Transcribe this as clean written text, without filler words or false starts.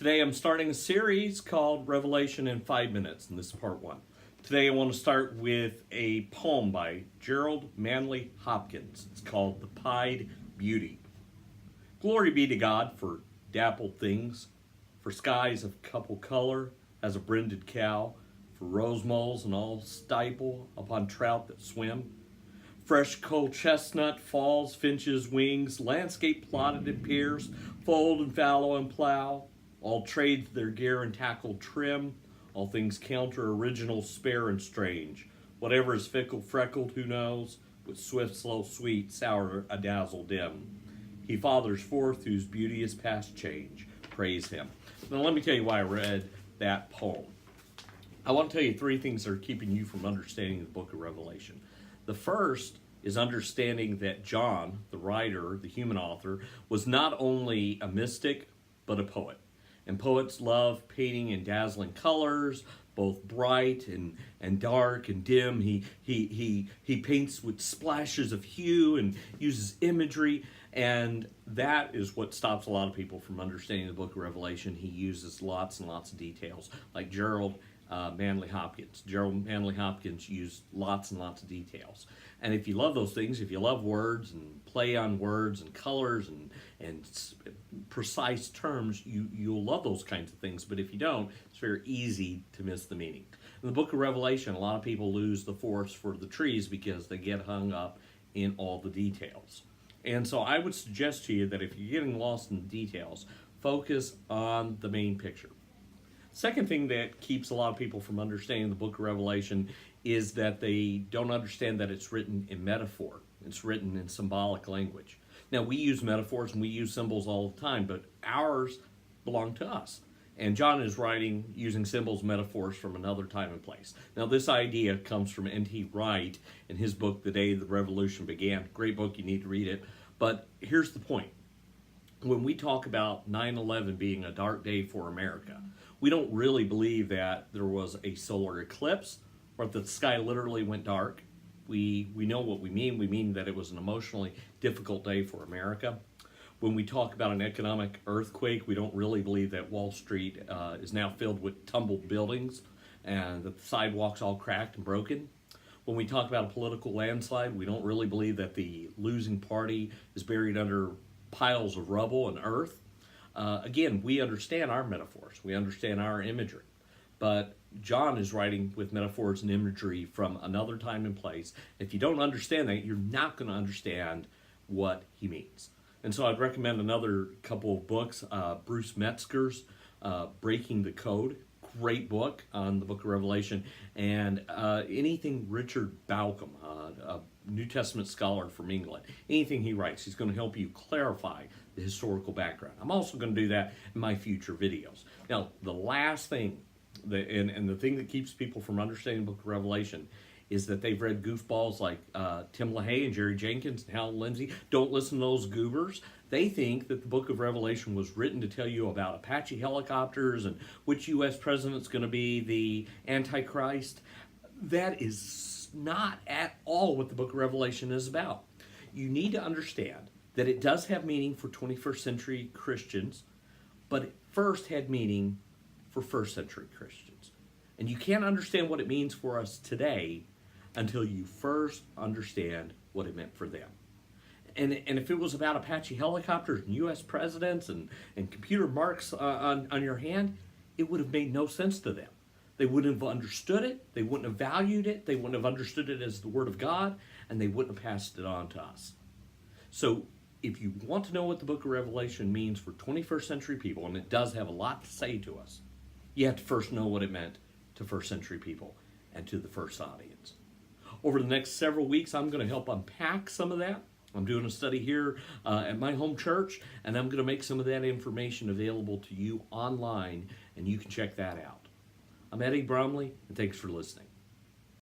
Today I'm starting a series called Revelation in 5 Minutes, and this is part 1. Today I want to start with a poem by Gerald Manley Hopkins. It's called The Pied Beauty. Glory be to God for dappled things, for skies of couple color as a brinded cow, for rose moles and all stipple upon trout that swim. Fresh cold chestnut, falls, finches, wings, landscape plotted in piers, fold and fallow and plow, all trades their gear and tackle trim, all things counter, original, spare, and strange. Whatever is fickle, freckled, who knows, with swift, slow, sweet, sour, a dazzle dim. He fathers forth whose beauty is past change. Praise him. Now let me tell you why I read that poem. I want to tell you 3 things that are keeping you from understanding the book of Revelation. The first is understanding that John, the writer, the human author, was not only a mystic, but a poet. And poets love painting in dazzling colors, both bright and dark and dim. He paints with splashes of hue and uses imagery, and that is what stops a lot of people from understanding the book of Revelation. He uses lots and lots of details, like Gerald Manley Hopkins. Gerald Manley Hopkins used lots and lots of details. And if you love those things, if you love words and play on words and colors and precise terms, you'll love those kinds of things. But if you don't, it's very easy to miss the meaning. In the book of Revelation, a lot of people lose the forest for the trees because they get hung up in all the details. And so I would suggest to you that if you're getting lost in the details, focus on the main picture. Second thing that keeps a lot of people from understanding the book of Revelation is that they don't understand that it's written in metaphor. It's written in symbolic language. Now, we use metaphors and we use symbols all the time, but ours belong to us. And John is writing using symbols, metaphors from another time and place. Now, this idea comes from N.T. Wright in his book, The Day the Revolution Began. Great book, you need to read it. But here's the point. When we talk about 9/11 being a dark day for America, we don't really believe that there was a solar eclipse or that the sky literally went dark. We know what we mean. We mean that it was an emotionally difficult day for America. When we talk about an economic earthquake, we don't really believe that Wall Street is now filled with tumbled buildings and that the sidewalks all cracked and broken. When we talk about a political landslide, we don't really believe that the losing party is buried under piles of rubble and earth. Again, we understand our metaphors. We understand our imagery. But John is writing with metaphors and imagery from another time and place. If you don't understand that, you're not going to understand what he means. And so I'd recommend another couple of books. Bruce Metzger's Breaking the Code. Great book on the book of Revelation. And anything Richard Bauckham, a New Testament scholar from England, anything he writes, he's going to help you clarify the historical background. I'm also going to do that in my future videos. Now, the last thing, and the thing that keeps people from understanding the book of Revelation is that they've read goofballs like Tim LaHaye and Jerry Jenkins and Hal Lindsey. Don't listen to those goobers. They think that the book of Revelation was written to tell you about Apache helicopters and which U.S. president's going to be the Antichrist. That is not at all what the book of Revelation is about. You need to understand that it does have meaning for 21st century Christians, but it first had meaning for first century Christians. And you can't understand what it means for us today until you first understand what it meant for them. And if it was about Apache helicopters and U.S. presidents and computer marks on your hand, it would have made no sense to them. They wouldn't have understood it, they wouldn't have valued it, they wouldn't have understood it as the Word of God, and they wouldn't have passed it on to us. So if you want to know what the book of Revelation means for 21st century people, and it does have a lot to say to us, you have to first know what it meant to first century people and to the first audience. Over the next several weeks, I'm going to help unpack some of that. I'm doing a study here at my home church, and I'm going to make some of that information available to you online, and you can check that out. I'm Eddie Bromley, and thanks for listening.